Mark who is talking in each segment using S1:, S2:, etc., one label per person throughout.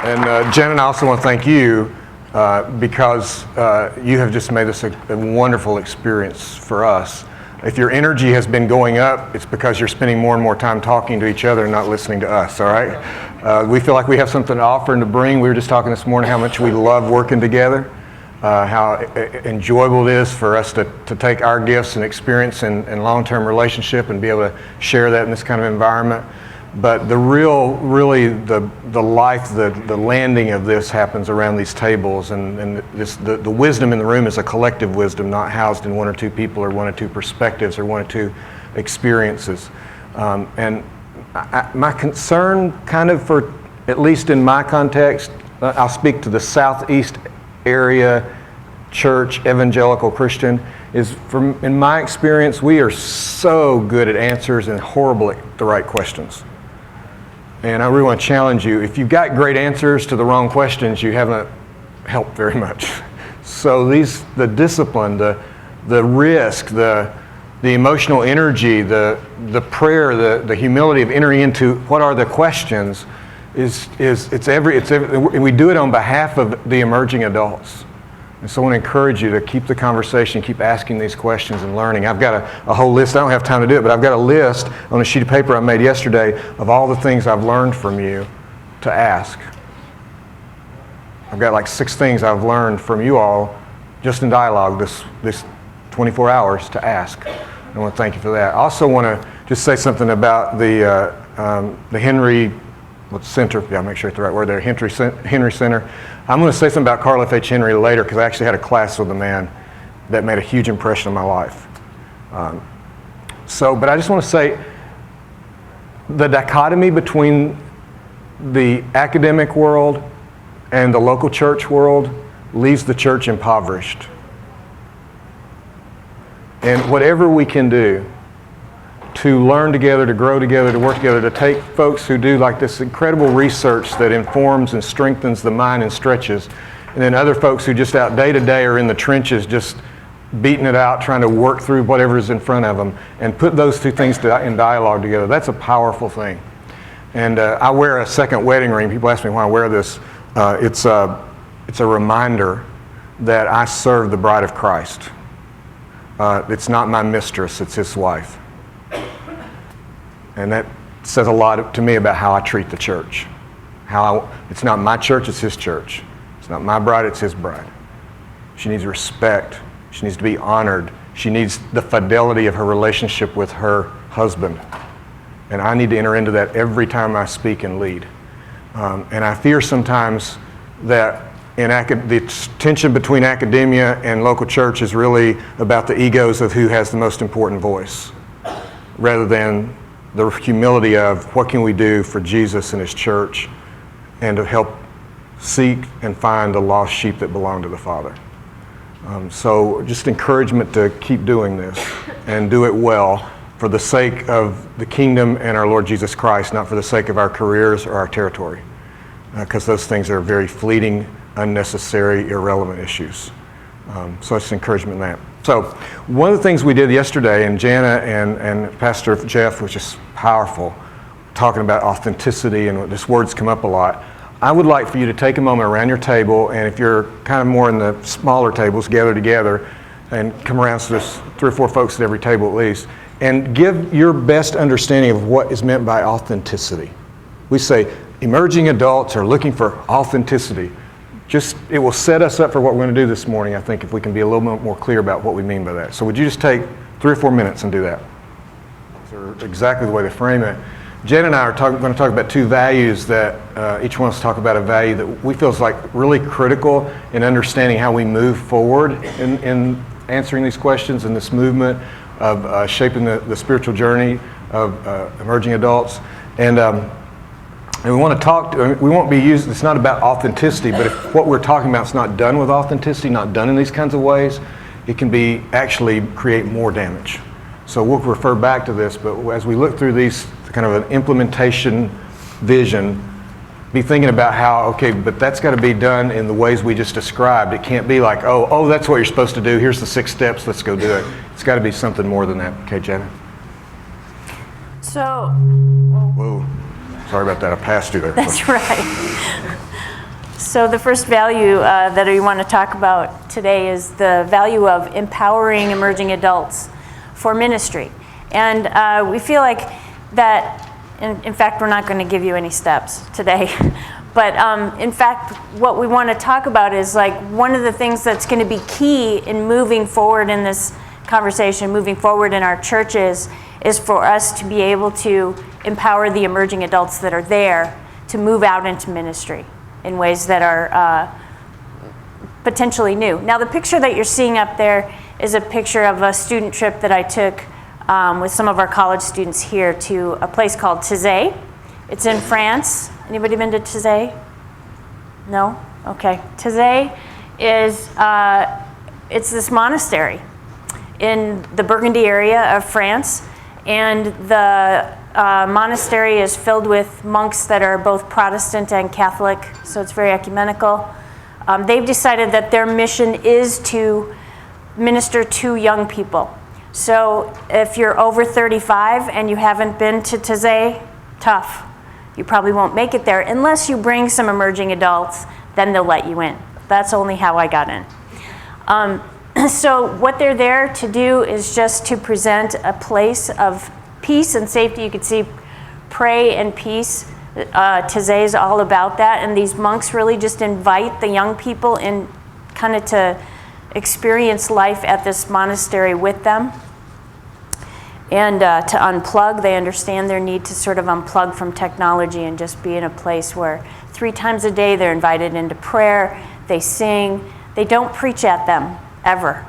S1: And Jen and I also want to thank you because you have just made this a wonderful experience for us. If your energy has been going up, it's because you're spending more and more time talking to each other and not listening to us, all right? We feel like we have something to offer and to bring. We were just talking this morning how much we love working together, how enjoyable it is for us to take our gifts and experience in long-term relationship and be able to share that in this kind of environment. But the life, the landing of this happens around these tables, and the wisdom in the room is a collective wisdom, not housed in one or two people or one or two perspectives or one or two experiences. And my concern, kind of for, at least in my context, I'll speak to the Southeast area church, Evangelical Christian, is in my experience, we are so good at answers and horrible at the right questions. And I really want to challenge you, if you've got great answers to the wrong questions, you haven't helped very much. So the discipline, the risk, the emotional energy, the prayer, the humility of entering into what are the questions it's every, and we do it on behalf of the emerging adults. And so I want to encourage you to keep the conversation, keep asking these questions and learning. I've got a whole list. I don't have time to do it, but I've got a list on a sheet of paper I made yesterday of all the things I've learned from you to ask. I've got like 6 things I've learned from you all just in dialogue this 24 hours to ask. I want to thank you for that. I also want to just say something about the Henry Center. Yeah, make sure it's the right word there. Henry Center. I'm going to say something about Carl F. H. Henry later because I actually had a class with a man that made a huge impression on my life. But I just want to say the dichotomy between the academic world and the local church world leaves the church impoverished. And whatever we can do to learn together, to grow together, to work together, to take folks who do like this incredible research that informs and strengthens the mind and stretches, and then other folks who just out day to day are in the trenches just beating it out, trying to work through whatever is in front of them, and put those two things in dialogue together. That's a powerful thing. And I wear a second wedding ring. People ask me why I wear this. It's a reminder that I serve the bride of Christ. It's not my mistress, it's his wife. And that says a lot to me about how I treat the church. It's not my church, it's his church. It's not my bride, it's his bride. She needs respect. She needs to be honored. She needs the fidelity of her relationship with her husband. And I need to enter into that every time I speak and lead. And I fear sometimes that the tension between academia and local church is really about the egos of who has the most important voice, rather than the humility of what can we do for Jesus and his church and to help seek and find the lost sheep that belong to the Father. So just encouragement to keep doing this and do it well for the sake of the kingdom and our Lord Jesus Christ, not for the sake of our careers or our territory, because those things are very fleeting, unnecessary, irrelevant issues. So it's encouragement in that. So one of the things we did yesterday, and Jana and Pastor Jeff was just powerful, talking about authenticity, and this word's come up a lot. I would like for you to take a moment around your table, and if you're kind of more in the smaller tables, gather together and come around, so there's 3 or 4 folks at every table at least, and give your best understanding of what is meant by authenticity. We say emerging adults are looking for authenticity. It will set us up for what we're going to do this morning, I think, if we can be a little bit more clear about what we mean by that. So would you just take 3 or 4 minutes and do that? Those are exactly the way to frame it. Jen and I are going to talk about 2 values that each one of us talk about a value that we feel is like really critical in understanding how we move forward in answering these questions and this movement of shaping the spiritual journey of emerging adults. And we want to talk, we won't be using, it's not about authenticity, but if what we're talking about is not done with authenticity, not done in these kinds of ways, it can be actually create more damage. So we'll refer back to this, but as we look through these, kind of an implementation vision, be thinking about how, okay, but that's got to be done in the ways we just described. It can't be like, oh, that's what you're supposed to do. Here's the 6 steps. Let's go do it. It's got to be something more than that. Okay, Jana?
S2: So...
S1: Whoa. Sorry about that. I passed you there.
S2: That's right. So the first value that we want to talk about today is the value of empowering emerging adults for ministry. And we feel like that, in fact, we're not going to give you any steps today. But in fact, what we want to talk about is like one of the things that's going to be key in moving forward in this conversation, moving forward in our churches, is for us to be able to empower the emerging adults that are there to move out into ministry in ways that are potentially new. Now, the picture that you're seeing up there is a picture of a student trip that I took with some of our college students here to a place called Taizé. It's in France. Anybody been to Taizé? No? Okay. Taizé is, it's this monastery in the Burgundy area of France, and the monastery is filled with monks that are both Protestant and Catholic, so it's very ecumenical. They've decided that their mission is to minister to young people. So if you're over 35 and you haven't been to Taizé, tough. You probably won't make it there unless you bring some emerging adults, then they'll let you in. That's only how I got in. So what they're there to do is just to present a place of peace and safety. You can see pray and peace. Taizé is all about that, and these monks really just invite the young people in kind of to experience life at this monastery with them and to unplug. They understand their need to sort of unplug from technology and just be in a place where 3 times a day they're invited into prayer, they sing. They don't preach at them ever,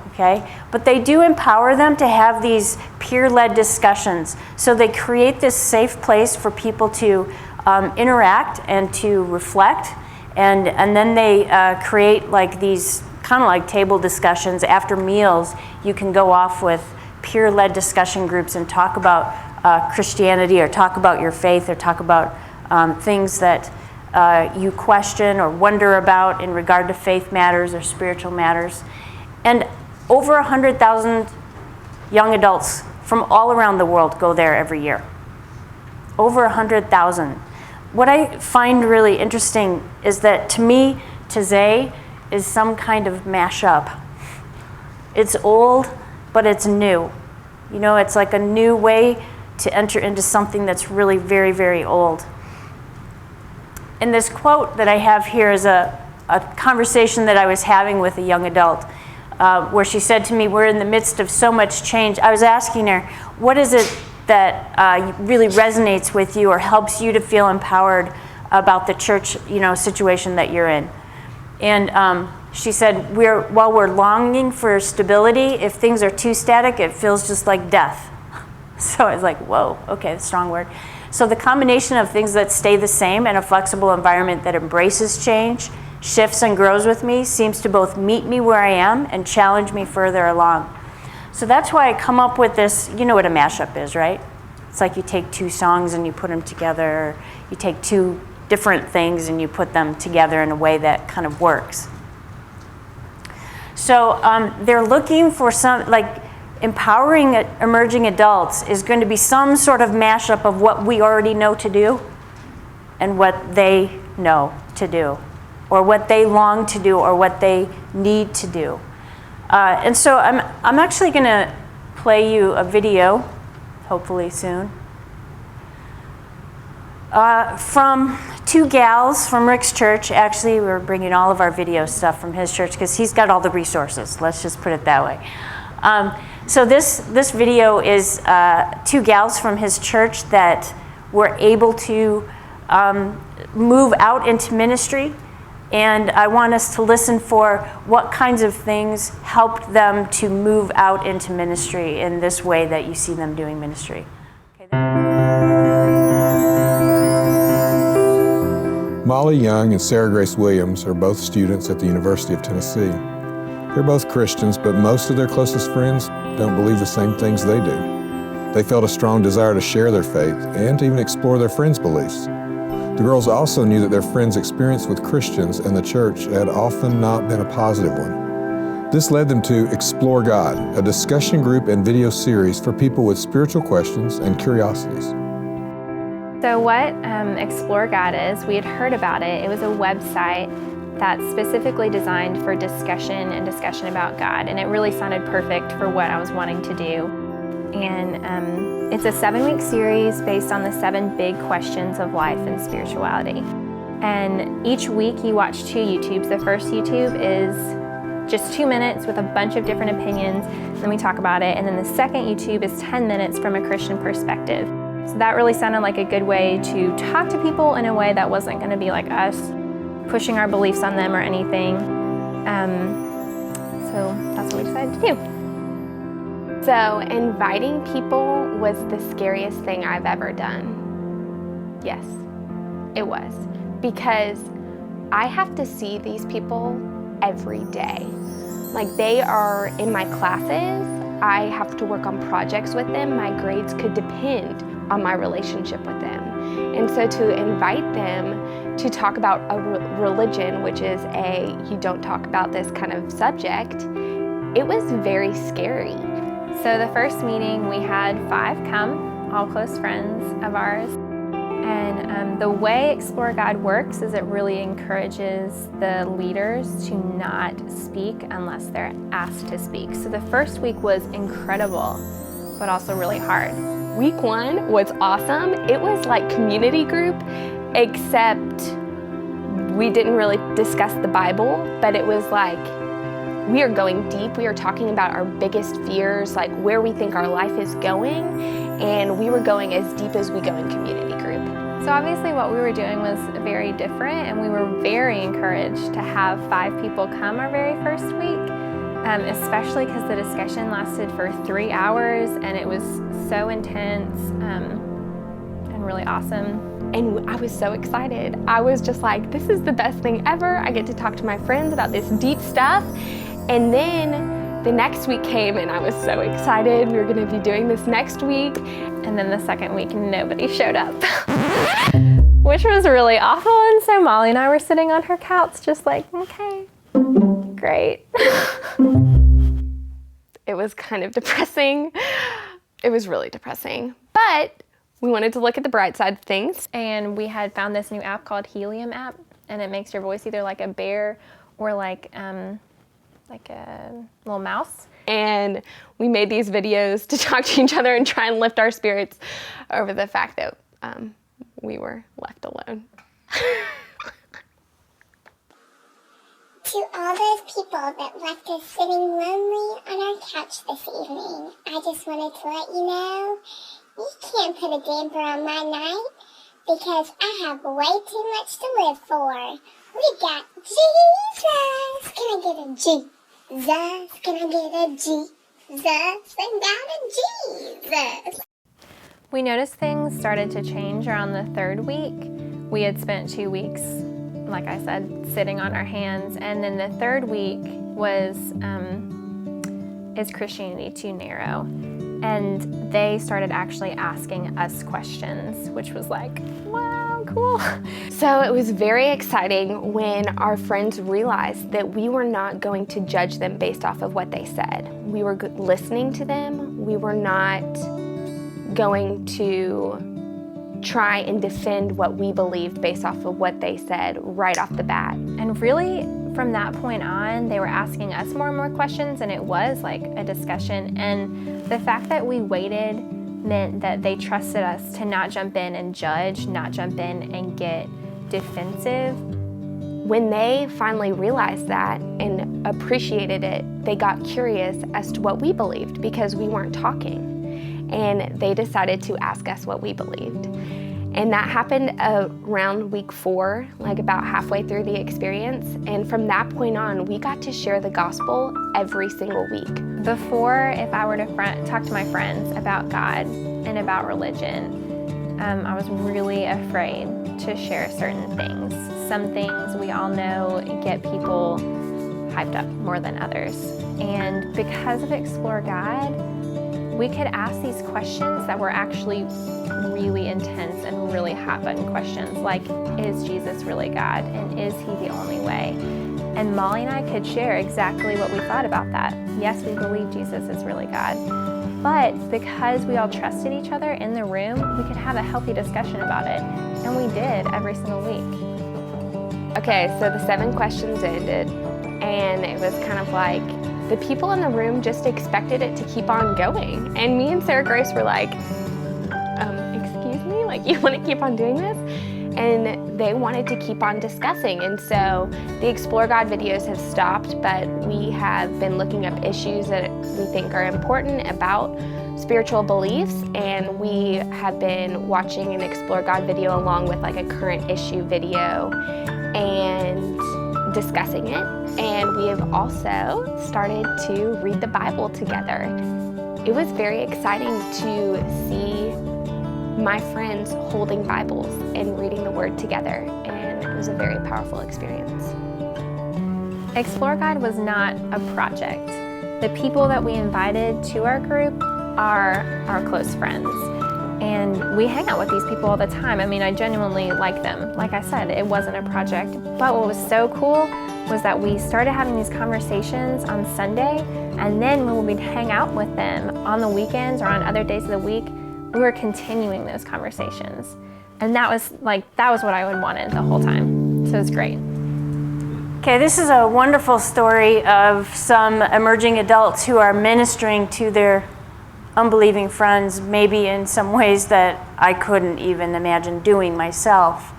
S2: okay? But they do empower them to have these peer-led discussions. So they create this safe place for people to interact and to reflect, and then they create like these kind of like table discussions. After meals, you can go off with peer-led discussion groups and talk about Christianity, or talk about your faith, or talk about things that you question or wonder about in regard to faith matters or spiritual matters. And over 100,000 young adults from all around the world go there every year. Over 100,000. What I find really interesting is that, to me, Taizé is some kind of mashup. It's old, but it's new. You know, it's like a new way to enter into something that's really very, very old. And this quote that I have here is a conversation that I was having with a young adult, where she said to me, we're in the midst of so much change. I was asking her, what is it that really resonates with you or helps you to feel empowered about the church, situation that you're in? And she said, while we're longing for stability, if things are too static, it feels just like death. So I was like, whoa, okay, strong word. So the combination of things that stay the same and a flexible environment that embraces change, shifts and grows with me, seems to both meet me where I am and challenge me further along. So that's why I come up with this. You know what a mashup is, right? It's like you take 2 songs and you put them together. You take 2 different things and you put them together in a way that kind of works. So they're looking for some, like, empowering emerging adults is going to be some sort of mashup of what we already know to do and what they know to do, or what they long to do, or what they need to do. And so I'm actually going to play you a video, hopefully soon, from 2 gals from Rick's church. Actually, we're bringing all of our video stuff from his church because he's got all the resources. Let's just put it that way. So this video is 2 gals from his church that were able to move out into ministry. And I want us to listen for what kinds of things helped them to move out into ministry in this way that you see them doing ministry. Okay.
S3: Molly Young and Sarah Grace Williams are both students at the University of Tennessee. They're both Christians, but most of their closest friends don't believe the same things they do. They felt a strong desire to share their faith and to even explore their friends' beliefs. The girls also knew that their friends' experience with Christians and the church had often not been a positive one. This led them to Explore God, a discussion group and video series for people with spiritual questions and curiosities.
S4: So what Explore God is, we had heard about it. It was a website that's specifically designed for discussion and discussion about God, and it really sounded perfect for what I was wanting to do. And it's a 7-week series based on the 7 big questions of life and spirituality. And each week you watch 2 YouTubes. The first YouTube is just 2 minutes with a bunch of different opinions, and then we talk about it. And then the second YouTube is 10 minutes from a Christian perspective. So that really sounded like a good way to talk to people in a way that wasn't going to be like us pushing our beliefs on them or anything. So that's what we decided to do.
S5: So inviting people was the scariest thing I've ever done. Yes, it was. Because I have to see these people every day. Like, they are in my classes. I have to work on projects with them. My grades could depend on my relationship with them. And so to invite them to talk about a religion, which is you don't talk about this kind of subject, it was very scary.
S4: So the first meeting, we had 5 come, all close friends of ours. And the way Explore God works is it really encourages the leaders to not speak unless they're asked to speak. So the first week was incredible, but also really hard.
S5: Week 1 was awesome. It was like community group, except we didn't really discuss the Bible, but it was like, we are going deep. We are talking about our biggest fears, like where we think our life is going, and we were going as deep as we go in community group.
S4: So obviously what we were doing was very different, and we were very encouraged to have 5 people come our very first week, especially because the discussion lasted for 3 hours, and it was so intense and really awesome.
S5: And I was so excited. I was just like, this is the best thing ever. I get to talk to my friends about this deep stuff. And then the next week came, and I was so excited. We were going to be doing this next week.
S4: And then the second week, nobody showed up, which was really awful. And so Molly and I were sitting on her couch just like, okay, great.
S5: It was kind of depressing. It was really depressing. But we wanted to look at the bright side of things.
S4: And we had found this new app called Helium app, and it makes your voice either like a bear or like a little mouse.
S5: And we made these videos to talk to each other and try and lift our spirits over the fact that we were left alone.
S6: To all those people that left us sitting lonely on our couch this evening, I just wanted to let you know, you can't put a damper on my night because I have way too much to live for. We got Jesus. Can I get a Jesus? Can I get a Jesus? I got a Jesus.
S4: We noticed things started to change around the 3rd week. We had spent 2 weeks, like I said, sitting on our hands, and then the 3rd week was, is Christianity too narrow? And they started actually asking us questions, which was like, wow, cool.
S5: So it was very exciting when our friends realized that we were not going to judge them based off of what they said. We were listening to them. We were not going to try and defend what we believed based off of what they said right off the bat.
S4: And really, from that point on, they were asking us more and more questions, and it was like a discussion. And the fact that we waited meant that they trusted us to not jump in and judge, not jump in and get defensive.
S5: When they finally realized that and appreciated it, they got curious as to what we believed because we weren't talking. And they decided to ask us what we believed. And that happened around week 4, like about halfway through the experience. And from that point on, we got to share the gospel every single week.
S4: Before, if I were to talk to my friends about God and about religion, I was really afraid to share certain things. Some things we all know get people hyped up more than others. And because of Explore God, we could ask these questions that were actually really intense and really hot-button questions, like, is Jesus really God, and is he the only way? And Molly and I could share exactly what we thought about that. Yes, we believe Jesus is really God. But because we all trusted each other in the room, we could have a healthy discussion about it. And we did every single week.
S5: Okay, so the 7 questions ended, and it was kind of like the people in the room just expected it to keep on going. And me and Sarah Grace were like, excuse me, like, you want to keep on doing this? And they wanted to keep on discussing. And so the Explore God videos have stopped, but we have been looking up issues that we think are important about spiritual beliefs, and we have been watching an Explore God video along with like a current issue video and discussing it. And we have also started to read the Bible together. It was very exciting to see my friends holding Bibles and reading the Word together, and it was a very powerful experience.
S4: Explore God was not a project. The people that we invited to our group are our close friends, and we hang out with these people all the time. I mean, I genuinely like them. Like I said, it wasn't a project, but what was so cool was that we started having these conversations on Sunday, and then when we'd hang out with them on the weekends or on other days of the week, we were continuing those conversations. And that was what I would wanted the whole time. So it was great.
S2: Okay, this is a wonderful story of some emerging adults who are ministering to their unbelieving friends, maybe in some ways that I couldn't even imagine doing myself.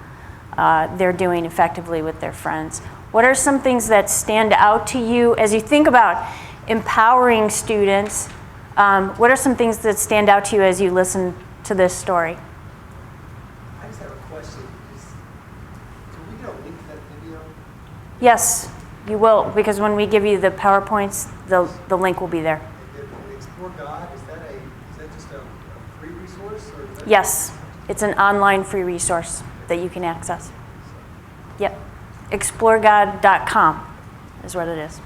S2: They're doing effectively with their friends. What are some things that stand out to you as you think about empowering students? What are some things that stand out to you as you listen to this story?
S7: I just have a question. Can we get a link to that video?
S2: Yes, you will, because when we give you the PowerPoints, the link will be there.
S7: And Explore God, is that just a free resource? Or is that
S2: Yes, it's an online free resource that you can access. Yep, exploregod.com is what it is.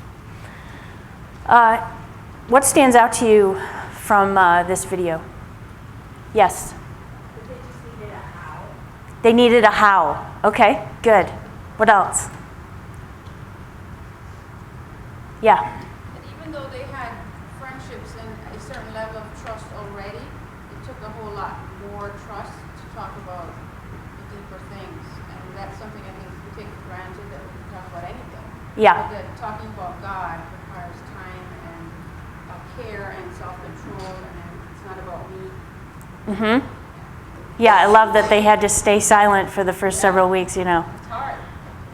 S2: What stands out to you from this video? Yes?
S8: They just needed a how.
S2: They needed a how. Okay, good. What else? Yeah.
S8: And even though they had friendships and a certain level of trust already, it took a whole lot more trust to talk about the deeper things. And that's something I think we take for granted, that we can talk about anything.
S2: Yeah.
S8: But that talking about God requires time and care and self-control, and it's not about me.
S2: Mm-hmm. Yeah, I love that they had to stay silent for the first several weeks, you know.
S8: It's hard.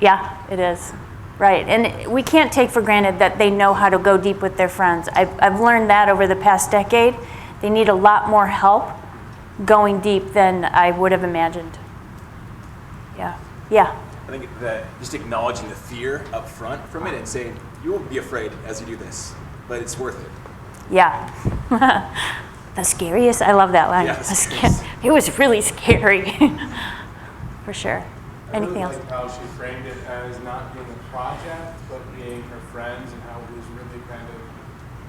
S2: Yeah, it is. Right, and we can't take for granted that they know how to go deep with their friends. I've learned that over the past decade. They need a lot more help going deep than I would have imagined. Yeah. Yeah.
S9: I think that just acknowledging the fear up front from it and saying, you won't be afraid as you do this, but it's worth it.
S2: Yeah. The scariest, I love that line.
S9: Yeah,
S2: The it was really scary. For sure. Anything else?
S10: I really like how she framed it as not being a project, but being her friends, and how it was really kind of,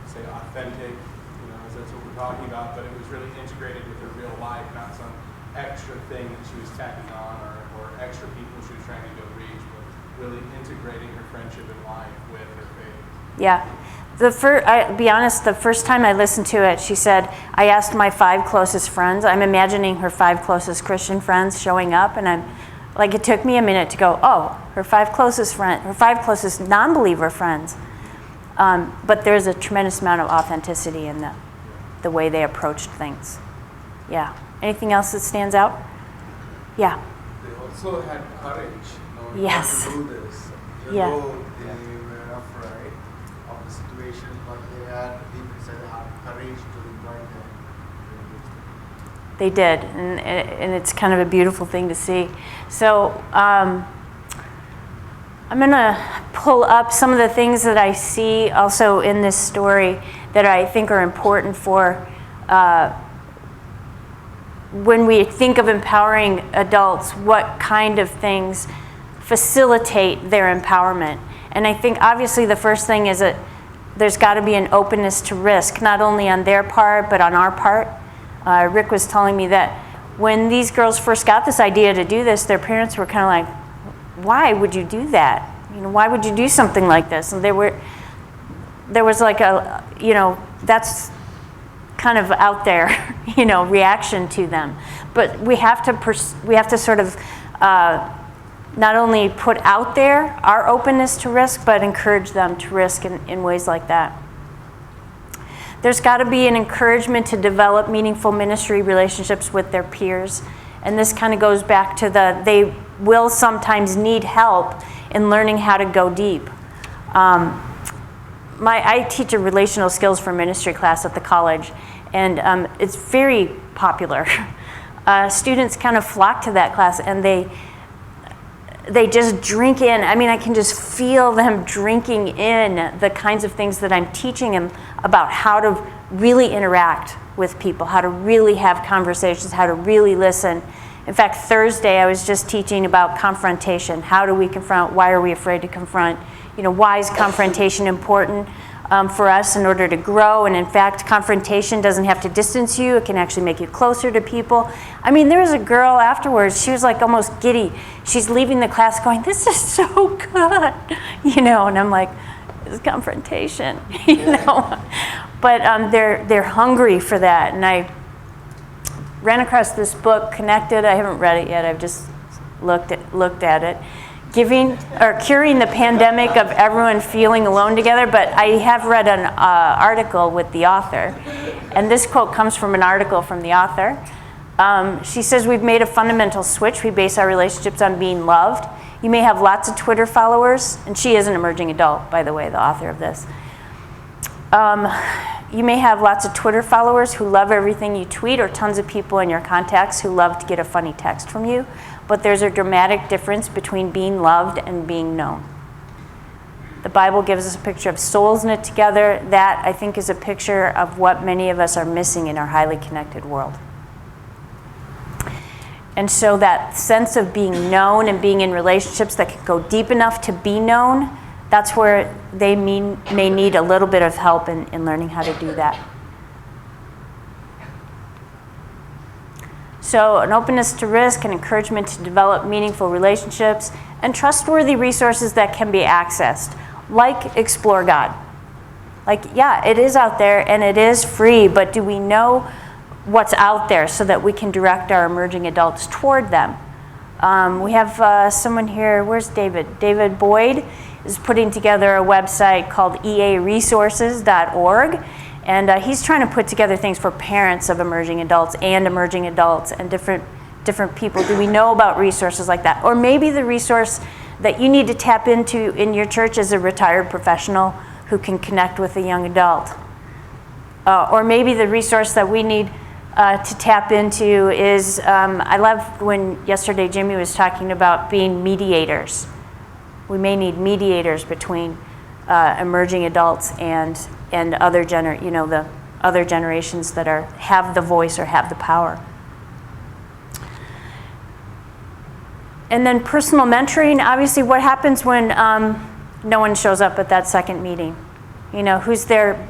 S10: say, authentic, you know, as that's what we're talking about, but it was really integrated with her real life, not some extra thing that she was tacking on or extra people she was trying to go reach, but really integrating her friendship and life with her faith.
S2: Yeah. I'll be honest, the first time I listened to it, she said, I asked my 5 closest friends. I'm imagining her 5 closest Christian friends showing up, and I'm like, it took me a minute to go, oh, her 5 closest non-believer friends. But there's a tremendous amount of authenticity in the way they approached things. Yeah. Anything else that stands out? Yeah.
S11: They also had courage, you know,
S2: Yes.
S11: to do this.
S2: Yeah.
S11: Though they were afraid of the situation, but they had deep inside the heart courage to invite them.
S2: They did, and it's kind of a beautiful thing to see. So I'm going to pull up some of the things that I see also in this story that I think are important for when we think of empowering adults, what kind of things facilitate their empowerment. And I think obviously the first thing is that there's got to be an openness to risk, not only on their part, but on our part. Rick was telling me that when these girls first got this idea to do this, their parents were kind of like, why would you do that? You know, why would you do something like this? And there was like a, you know, that's kind of out there, reaction to them. But we have to sort of not only put out there our openness to risk, but encourage them to risk in ways like that. There's got to be an encouragement to develop meaningful ministry relationships with their peers. And this kind of goes back to they will sometimes need help in learning how to go deep. I teach a relational skills for ministry class at the college, and it's very popular. Students kind of flock to that class, and they just drink in. I mean, I can just feel them drinking in the kinds of things that I'm teaching them about how to really interact with people, how to really have conversations, how to really listen. In fact, Thursday I was just teaching about confrontation. How do we confront? Why are we afraid to confront? Why is confrontation important for us in order to grow? And in fact, confrontation doesn't have to distance you. It can actually make you closer to people. I mean, there was a girl afterwards, she was like almost giddy. She's leaving the class going, this is so good, and I'm like, it's confrontation, But they're hungry for that. And I ran across this book, Connected. I haven't read it yet. I've just looked at it. Curing the Pandemic of Everyone Feeling Alone Together, but I have read an article with the author, and this quote comes from an article from the author. She says, we've made a fundamental switch. We base our relationships on being loved. You may have lots of Twitter followers, and she is an emerging adult, by the way, the author of this. You may have lots of Twitter followers who love everything you tweet, or tons of people in your contacts who love to get a funny text from you. But there's a dramatic difference between being loved and being known. The Bible gives us a picture of souls knit together. That, I think, is a picture of what many of us are missing in our highly connected world. And so that sense of being known and being in relationships that can go deep enough to be known, that's where they may need a little bit of help in learning how to do that. So an openness to risk, an encouragement to develop meaningful relationships, and trustworthy resources that can be accessed, like Explore God. Like, yeah, it is out there and it is free, but do we know what's out there so that we can direct our emerging adults toward them? We have someone here, where's David? David Boyd is putting together a website called earesources.org. And he's trying to put together things for parents of emerging adults and different people. Do we know about resources like that? Or maybe the resource that you need to tap into in your church is a retired professional who can connect with a young adult. Or maybe the resource that we need to tap into is, I loved when yesterday Jimmy was talking about being mediators. We may need mediators between emerging adults and other the other generations that have the voice or have the power. And then personal mentoring, obviously what happens when no one shows up at that second meeting? Who's there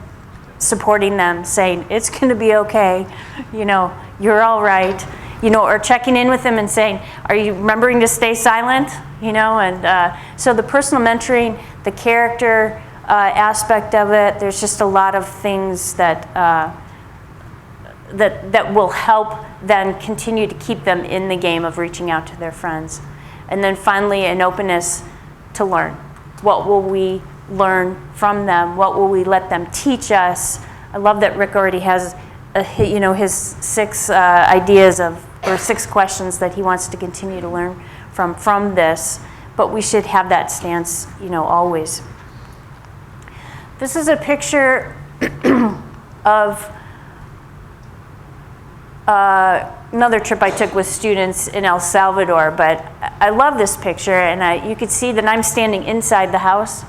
S2: supporting them, saying, it's gonna be okay, you're all right, or checking in with them and saying, are you remembering to stay silent? So the personal mentoring, the character aspect of it, there's just a lot of things that will help then continue to keep them in the game of reaching out to their friends. And then finally, an openness to learn. What will we learn from them? What will we let them teach us? I love that Rick already has his 6 ideas or 6 questions that he wants to continue to learn from this, but we should have that stance always. This is a picture of another trip I took with students in El Salvador, but I love this picture, and you could see that I'm standing inside the house,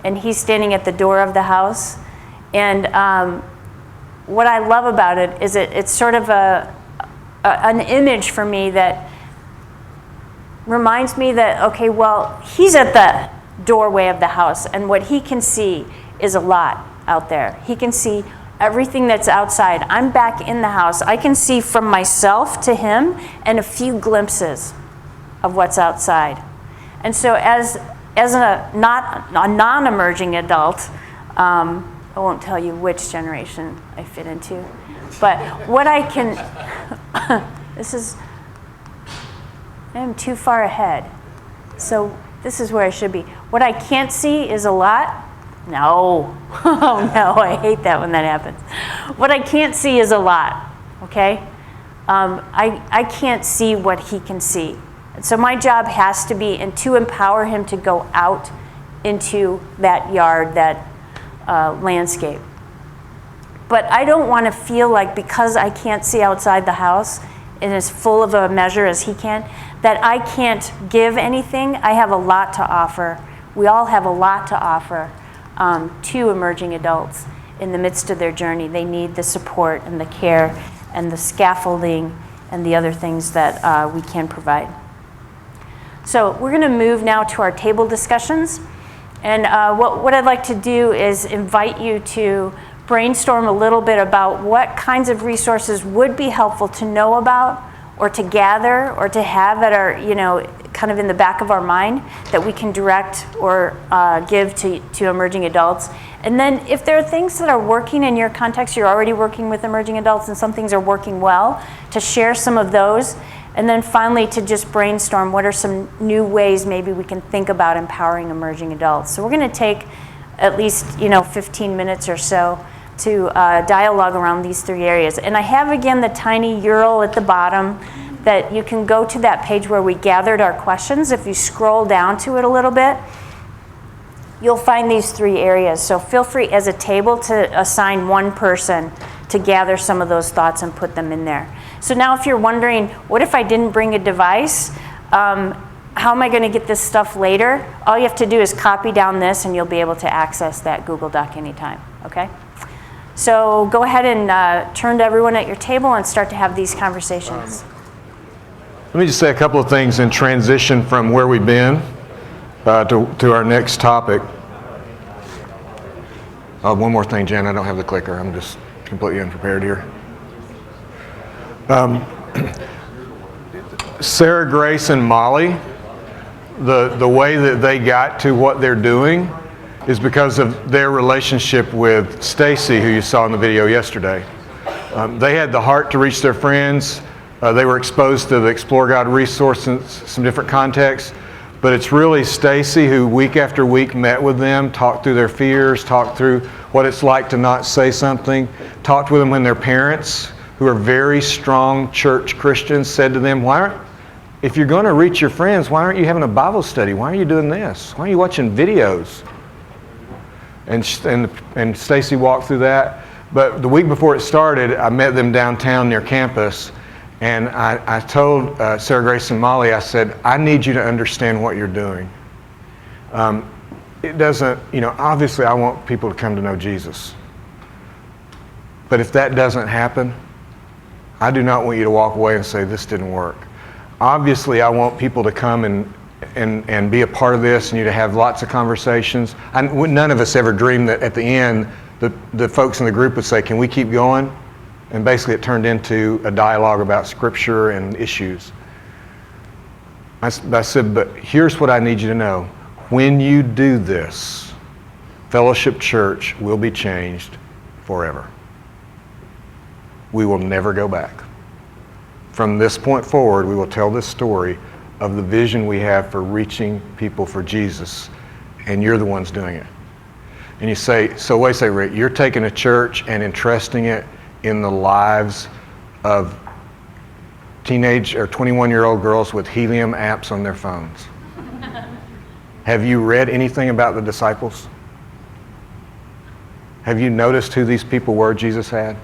S2: and he's standing at the door of the house. And what I love about it is it's sort of an image for me that reminds me that, okay, well, he's at the doorway of the house, and what he can see is a lot out there. He can see everything that's outside. I'm back in the house. I can see from myself to him and a few glimpses of what's outside. And so as a non-emerging adult, I won't tell you which generation I fit into. But what I can, I am too far ahead. So this is where I should be. What I can't see is a lot. No, oh no, I hate that when that happens. What I can't see is a lot, okay? I can't see what he can see. And so my job has to be, and to empower him to go out into that yard, that landscape. But I don't want to feel like because I can't see outside the house and as full of a measure as he can, that I can't give anything. I have a lot to offer. We all have a lot to offer to emerging adults in the midst of their journey. They need the support and the care and the scaffolding and the other things that we can provide. So we're going to move now to our table discussions. And what I'd like to do is invite you to brainstorm a little bit about what kinds of resources would be helpful to know about or to gather or to have at our, kind of in the back of our mind that we can direct or give to emerging adults. And then if there are things that are working in your context, you're already working with emerging adults and some things are working well, to share some of those. And then finally to just brainstorm what are some new ways maybe we can think about empowering emerging adults. So we're going to take at least 15 minutes or so to dialogue around these three areas. And I have again the tiny URL at the bottom that you can go to that page where we gathered our questions. If you scroll down to it a little bit, you'll find these three areas. So feel free as a table to assign one person to gather some of those thoughts and put them in there. So now if you're wondering, what if I didn't bring a device? How am I going to get this stuff later? All you have to do is copy down this and you'll be able to access that Google Doc anytime, okay? So go ahead and turn to everyone at your table and start to have these conversations.
S1: Let me just say a couple of things in transition from where we've been to our next topic. One more thing, Jen, I don't have the clicker. I'm just completely unprepared here. Sarah, Grace, and Molly, the way that they got to what they're doing is because of their relationship with Stacy, who you saw in the video yesterday. They had the heart to reach their friends. They were exposed to the Explore God resource in some different contexts. But it's really Stacy who week after week met with them, talked through their fears, talked through what it's like to not say something, talked with them when their parents, who are very strong church Christians, said to them, if you're going to reach your friends, why aren't you having a Bible study? Why are you doing this? Why are you watching videos? And Stacy walked through that. But the week before it started, I met them downtown near campus. And I told Sarah, Grace, and Molly, I said, I need you to understand what you're doing. It doesn't, obviously I want people to come to know Jesus. But if that doesn't happen, I do not want you to walk away and say, this didn't work. Obviously, I want people to come and be a part of this and you to have lots of conversations. None of us ever dreamed that at the end, the folks in the group would say, can we keep going? And basically it turned into a dialogue about Scripture and issues. I said, but here's what I need you to know. When you do this, Fellowship Church will be changed forever. We will never go back. From this point forward, we will tell this story of the vision we have for reaching people for Jesus, and you're the ones doing it. And you say, so wait a second, Rick, you're taking a church and entrusting it in the lives of teenage or 21-year-old girls with helium apps on their phones. Have you read anything about the disciples? Have you noticed who these people were Jesus had?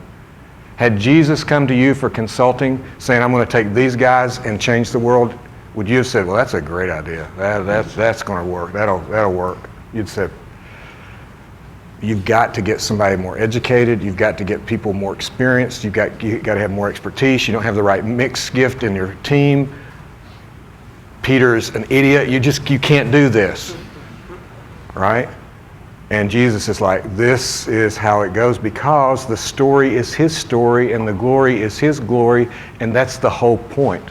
S1: Had Jesus come to you for consulting, saying, I'm going to take these guys and change the world, would you have said, well, that's a great idea. That's going to work. That'll work. You'd say, you've got to get somebody more educated. You've got to get people more experienced. You've got to have more expertise. You don't have the right mixed gift in your team. Peter's an idiot. You can't do this, right? And Jesus is like, this is how it goes because the story is his story and the glory is his glory, and that's the whole point.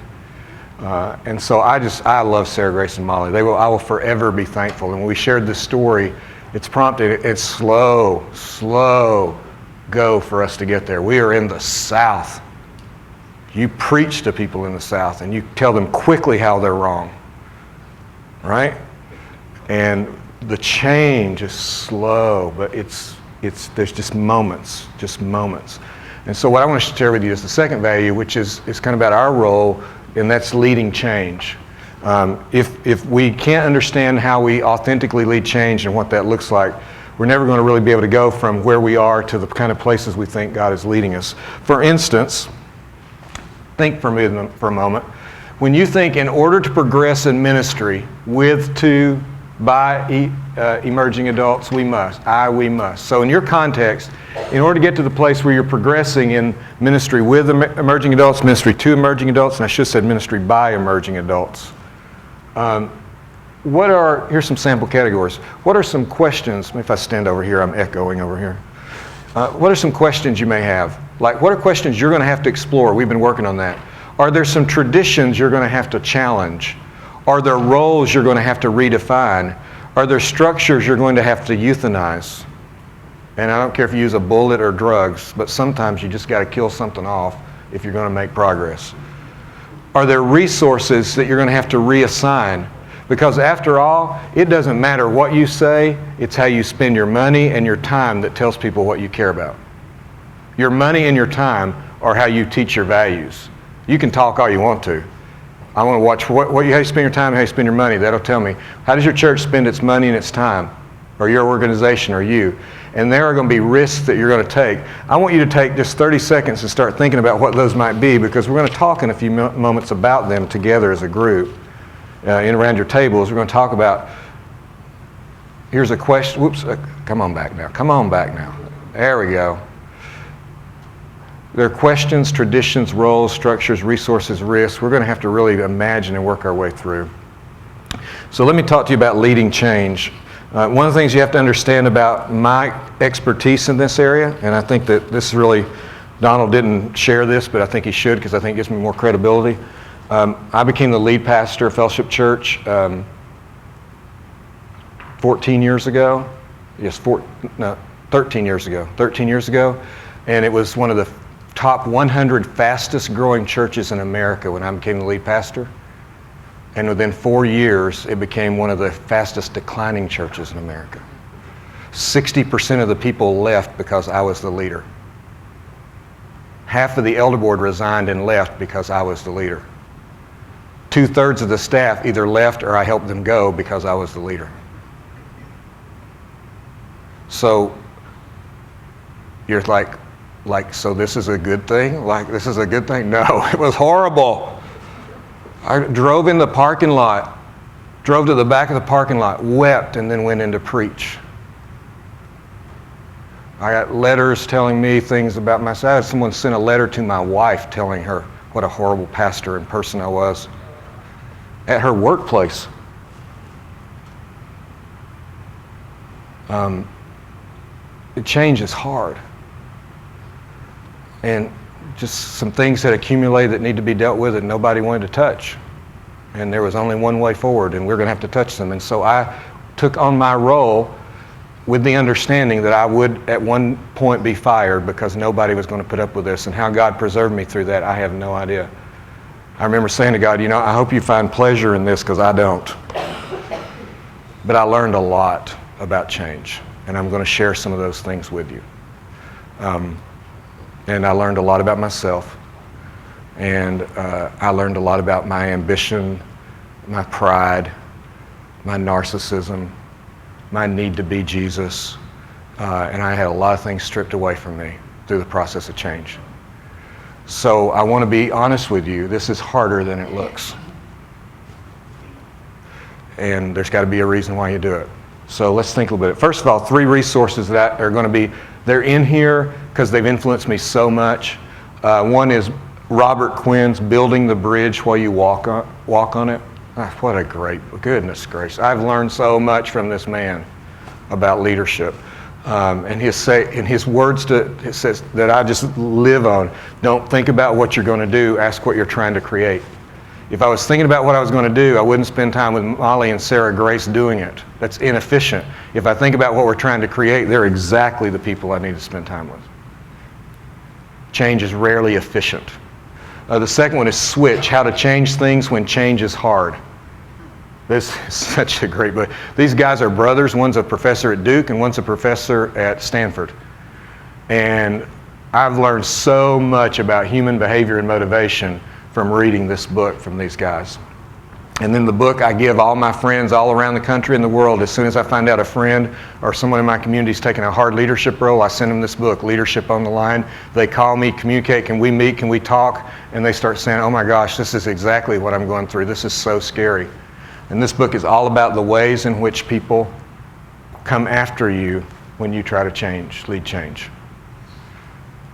S1: And so I love Sarah, Grace, and Molly. I will forever be thankful. And when we shared this story, It's prompting. It's slow go for us to get there. We are in the South. You preach to people in the South and you tell them quickly how they're wrong, right? And the change is slow, but there's just moments. And so what I want to share with you is the second value, which is kind of about our role, and that's leading change. If we can't understand how we authentically lead change and what that looks like, we're never going to really be able to go from where we are to the kind of places we think God is leading us. For instance, think for a moment. When you think in order to progress in ministry by emerging adults, we must. So in your context, in order to get to the place where you're progressing in ministry with emerging adults, ministry to emerging adults, and I should have said ministry by emerging adults, here's some sample categories. What are some questions, if I stand over here, I'm echoing over here. What are some questions you may have? Like, what are questions you're going to have to explore? We've been working on that. Are there some traditions you're going to have to challenge? Are there roles you're going to have to redefine? Are there structures you're going to have to euthanize? And I don't care if you use a bullet or drugs, but sometimes you just got to kill something off if you're going to make progress. Are there resources that you're going to have to reassign? Because after all, it doesn't matter what you say, it's how you spend your money and your time that tells people what you care about. Your money and your time are how you teach your values. You can talk all you want to. I want to watch how you spend your time and how you spend your money. That'll tell me, how does your church spend its money and its time? Or your organization, or you? And there are going to be risks that you're going to take. I want you to take just 30 seconds and start thinking about what those might be, because we're going to talk in a few moments about them together as a group. Around your tables, we're going to talk about, here's a question, come on back now. There we go. There are questions, traditions, roles, structures, resources, risks. We're going to have to really imagine and work our way through. So let me talk to you about leading change. One of the things you have to understand about my expertise in this area, and I think that this is really, Donald didn't share this, but I think he should, because I think it gives me more credibility. I became the lead pastor of Fellowship Church 13 years ago. And it was one of the top 100 fastest growing churches in America when I became the lead pastor. And within 4 years, it became one of the fastest declining churches in America. 60% of the people left because I was the leader. Half of the elder board resigned and left because I was the leader. 2/3 of the staff either left or I helped them go because I was the leader. So you're like, so this is a good thing? This is a good thing? No, it was horrible. I drove in the parking lot, drove to the back of the parking lot, wept, and then went in to preach. I got letters telling me things about myself. I had someone sent a letter to my wife telling her what a horrible pastor and person I was at her workplace. Change is hard. And just some things that accumulated that need to be dealt with that nobody wanted to touch. And there was only one way forward, and we're going to have to touch them. And so I took on my role with the understanding that I would at one point be fired because nobody was going to put up with this. And how God preserved me through that, I have no idea. I remember saying to God, I hope you find pleasure in this, because I don't. But I learned a lot about change, and I'm going to share some of those things with you. And I learned a lot about myself, and I learned a lot about my ambition, my pride, my narcissism, my need to be Jesus, and I had a lot of things stripped away from me through the process of change. So I want to be honest with you, this is harder than it looks. And there's got to be a reason why you do it. So let's think a little bit. First of all, 3 resources that are going to be, they're in here because they've influenced me so much. One is Robert Quinn's Building the Bridge While You Walk on It. What a great, goodness gracious. I've learned so much from this man about leadership. And his words it says that I just live on. Don't think about what you're going to do, ask what you're trying to create. If I was thinking about what I was going to do, I wouldn't spend time with Molly and Sarah Grace doing it. That's inefficient. If I think about what we're trying to create, they're exactly the people I need to spend time with. Change is rarely efficient. The second one is switch, how to change things when change is hard. This is such a great book. These guys are brothers. One's a professor at Duke and one's a professor at Stanford. And I've learned so much about human behavior and motivation from reading this book from these guys. And then the book I give all my friends all around the country and the world. As soon as I find out a friend or someone in my community is taking a hard leadership role, I send them this book, Leadership on the Line. They call me, communicate, can we meet, can we talk? And they start saying, oh my gosh, this is exactly what I'm going through. This is so scary. And this book is all about the ways in which people come after you when you try to change, lead change.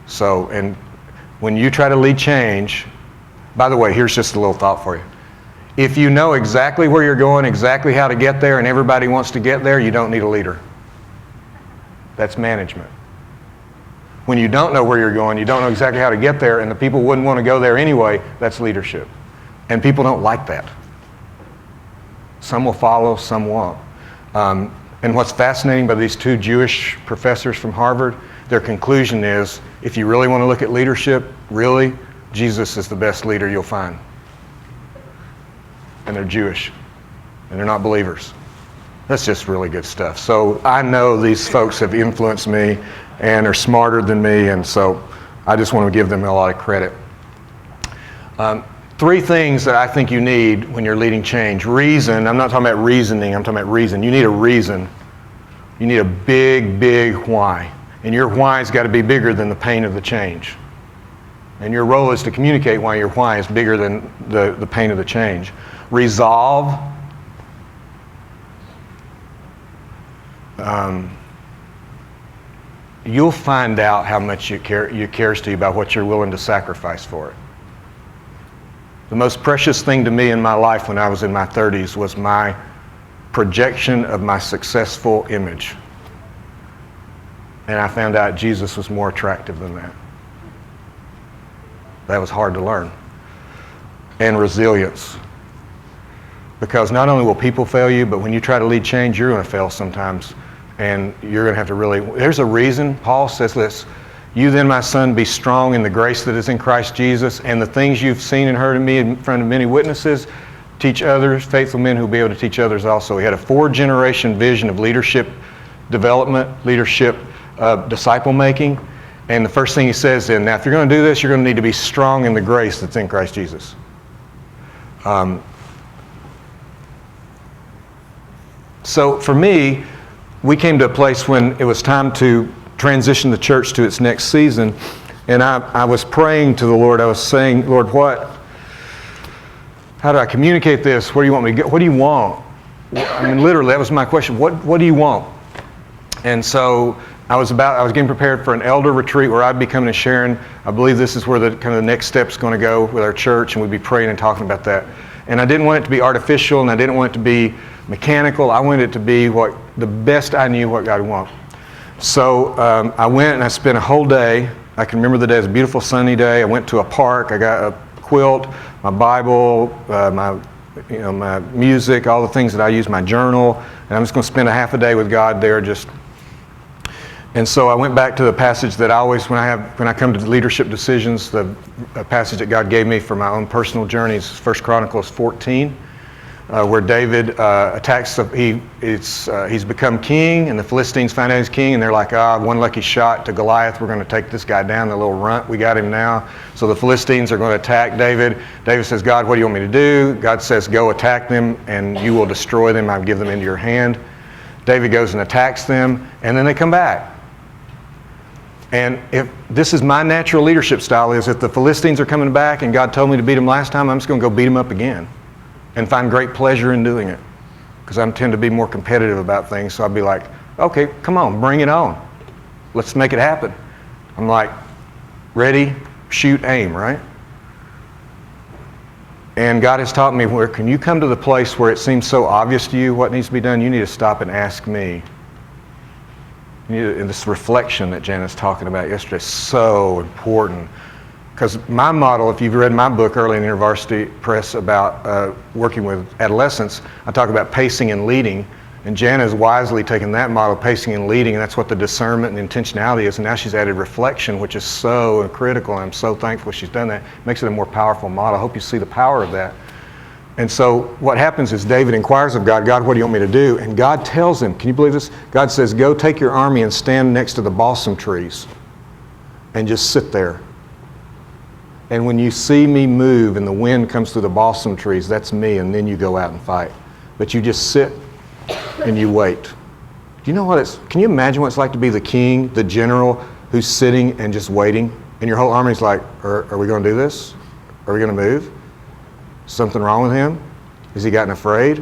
S1: So, and when you try to lead change, by the way, here's just a little thought for you. If you know exactly where you're going, exactly how to get there, and everybody wants to get there, you don't need a leader. That's management. When you don't know where you're going, you don't know exactly how to get there, and the people wouldn't want to go there anyway, that's leadership. And people don't like that. Some will follow, some won't. And what's fascinating by these two Jewish professors from Harvard, their conclusion is, if you really want to look at leadership, really, Jesus is the best leader you'll find. And they're Jewish, and they're not believers. That's just really good stuff. So I know these folks have influenced me and are smarter than me, and so I just want to give them a lot of credit. 3 things that I think you need when you're leading change. Reason, I'm not talking about reasoning, I'm talking about reason. You need a reason. You need a big, big why. And your why's got to be bigger than the pain of the change. And your role is to communicate why your why is bigger than the pain of the change. Resolve. You'll find out how much it cares to you about what you're willing to sacrifice for it. The most precious thing to me in my life when I was in my 30s was my projection of my successful image. And I found out Jesus was more attractive than that. That was hard to learn. And resilience. Because not only will people fail you, but when you try to lead change, you're going to fail sometimes. And you're going to have to really, there's a reason. Paul says this, you then, my son, be strong in the grace that is in Christ Jesus, and the things you've seen and heard of me in front of many witnesses, teach others, faithful men who will be able to teach others also. He had a 4-generation vision of leadership development, leadership disciple making. And the first thing he says then, now if you're going to do this, you're going to need to be strong in the grace that's in Christ Jesus. So for me, we came to a place when it was time to transition the church to its next season. And I was praying to the Lord. I was saying, Lord, how do I communicate this? Where do you want me to go? What do you want? I mean, literally, that was my question. What do you want? And so I was getting prepared for an elder retreat where I'd be coming and sharing. I believe this is where the kind of the next step's going to go with our church, and we'd be praying and talking about that. And I didn't want it to be artificial, and I didn't want it to be mechanical. I wanted it to be the best I knew what God would want. So I went and I spent a whole day. I can remember the day. It was a beautiful sunny day. I went to a park. I got a quilt, my Bible, my music, all the things that I use, my journal, and I'm just going to spend a half a day with God there. And so I went back to the passage that I always, when I come to leadership decisions, the passage that God gave me for my own personal journey is 1 Chronicles 14. Where David attacks, he's become king, and the Philistines find out he's king, and they're like, one lucky shot to Goliath, we're going to take this guy down, the little runt, we got him now. So the Philistines are going to attack David. David says, God, what do you want me to do? God says, go attack them, and you will destroy them. I'll give them into your hand. David goes and attacks them, and then they come back. And if this is my natural leadership style, is if the Philistines are coming back and God told me to beat them last time, I'm just going to go beat them up again. And find great pleasure in doing it. Because I tend to be more competitive about things, so I'd be like, okay, come on, bring it on. Let's make it happen. I'm like, ready, shoot, aim, right? And God has taught me, where can you come to the place where it seems so obvious to you what needs to be done, you need to stop and ask me. And this reflection that Jana's talking about yesterday is so important. because my model, if you've read my book early in InterVarsity Press about working with adolescents, I talk about pacing and leading. And Jana has wisely taken that model, pacing and leading, and that's what the discernment and intentionality is. And now she's added reflection, which is so critical, and I'm so thankful she's done that. It makes it a more powerful model. I hope you see the power of that. And so what happens is David inquires of God, God, what do you want me to do? And God tells him, can you believe this? God says, go take your army and stand next to the balsam trees and just sit there. And when you see me move and the wind comes through the balsam trees, that's me, and then you go out and fight. But you just sit and you wait. Do you know what it's, can you imagine what it's like to be the king, the general, who's sitting and just waiting? And your whole army's like, are we going to do this? Are we going to move? Something wrong with him? Has he gotten afraid?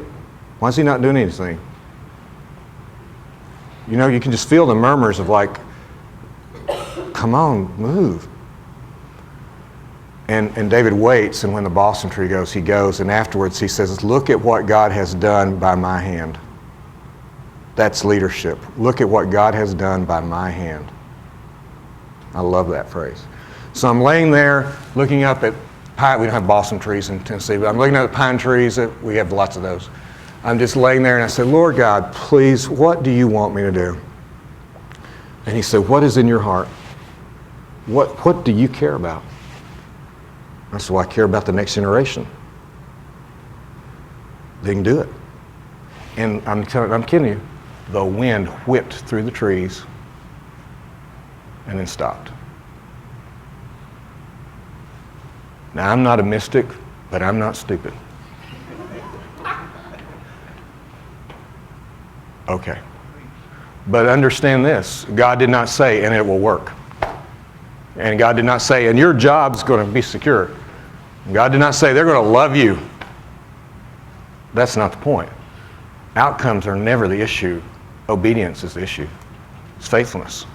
S1: Why is he not doing anything? You know, you can just feel the murmurs of like, come on, move. And David waits, and when the balsam tree goes, he goes, and afterwards he says, look at what God has done by my hand. That's leadership. Look at what God has done by my hand. I love that phrase. So I'm laying there looking up at pine. We don't have balsam trees in Tennessee, but I'm looking at the pine trees. We have lots of those. I'm just laying there and I said, Lord God, please, what do you want me to do? And he said, what is in your heart? What do you care about? I said, well, I care about the next generation. They can do it. And I'm kidding you. The wind whipped through the trees and then stopped. Now, I'm not a mystic, but I'm not stupid. Okay. But understand this. God did not say, and it will work. And God did not say, and your job's going to be secure. God did not say, they're going to love you. That's not the point. Outcomes are never the issue. Obedience is the issue. It's faithfulness.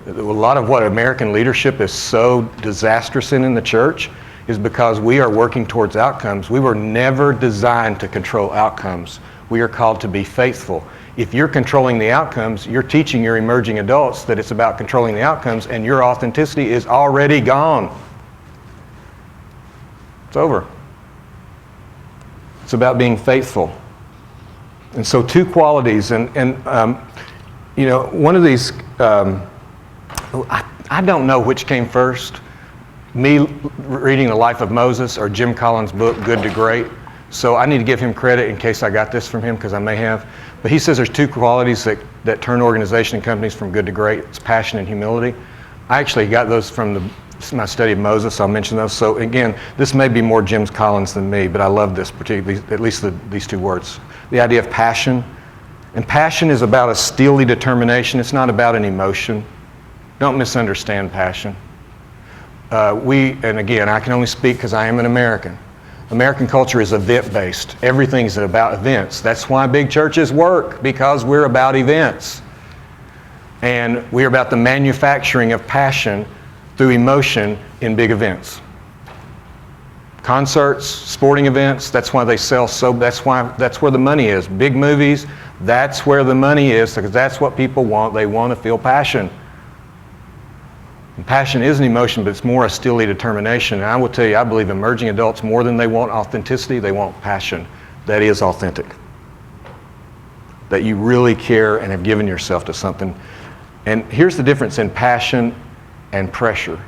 S1: A lot of what American leadership is so disastrous in the church is because we are working towards outcomes. We were never designed to control outcomes. We are called to be faithful. If you're controlling the outcomes, you're teaching your emerging adults that it's about controlling the outcomes, and your authenticity is already gone. It's over. It's about being faithful. And so two qualities, and you know, one of these, I don't know which came first, me reading the life of Moses or Jim Collins' book, Good to Great. So I need to give him credit in case I got this from him, because I may have. But he says there's two qualities that turn organization and companies from good to great. It's passion and humility. I actually got those from my study of Moses. I'll mention those. So again, this may be more Jim Collins than me, but I love this particularly, at least these two words. The idea of passion. And passion is about a steely determination. It's not about an emotion. Don't misunderstand passion. And again, I can only speak because I am an American. American culture is event-based. Everything's about events. That's why big churches work, because we're about events. And we're about the manufacturing of passion through emotion in big events. Concerts, sporting events, that's why they sell so, that's where the money is. Big movies, that's where the money is, because that's what people want. They want to feel passion. And passion is an emotion, but it's more a steely determination. And I will tell you, I believe emerging adults, more than they want authenticity, they want passion. That is authentic. That you really care and have given yourself to something. And here's the difference in passion and pressure.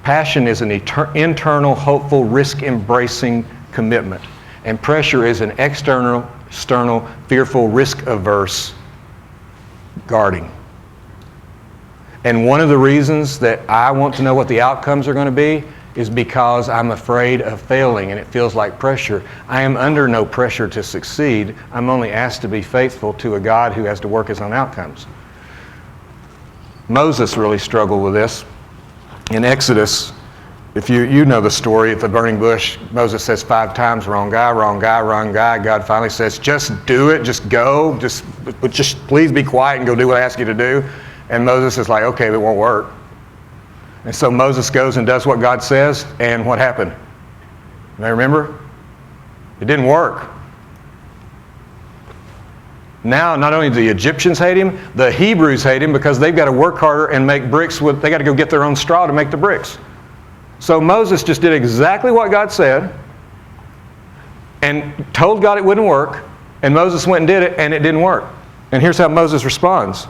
S1: Passion is an internal, hopeful, risk-embracing commitment. And pressure is an external, fearful, risk-averse guarding. And one of the reasons that I want to know what the outcomes are going to be is because I'm afraid of failing, and it feels like pressure. I am under no pressure to succeed. I'm only asked to be faithful to a God who has to work his own outcomes. Moses really struggled with this. In Exodus, if you know the story at the burning bush, Moses says 5 times, wrong guy, wrong guy, wrong guy. God finally says, just do it, just go, just please be quiet and go do what I ask you to do. And Moses is like, okay, it won't work. And so Moses goes and does what God says, and what happened? You may remember? It didn't work. Now, not only do the Egyptians hate him, the Hebrews hate him because they've got to work harder and make bricks they got to go get their own straw to make the bricks. So Moses just did exactly what God said and told God it wouldn't work, and Moses went and did it, and it didn't work. And here's how Moses responds.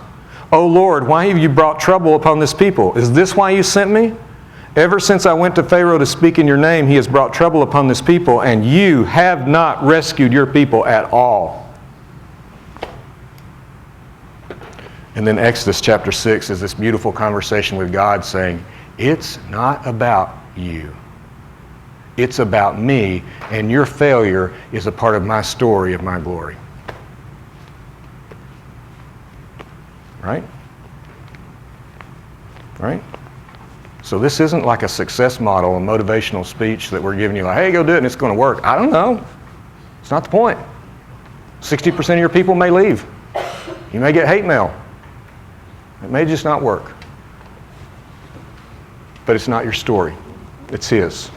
S1: "O Lord, why have you brought trouble upon this people? Is this why you sent me? Ever since I went to Pharaoh to speak in your name, he has brought trouble upon this people, and you have not rescued your people at all." And then Exodus chapter 6 is this beautiful conversation with God saying, it's not about you. It's about me, and your failure is a part of my story of my glory. Right? Right? So this isn't like a success model, a motivational speech that we're giving you like, hey, go do it and it's going to work. I don't know. It's not the point. 60% of your people may leave. You may get hate mail. It may just not work. But it's not your story. It's his.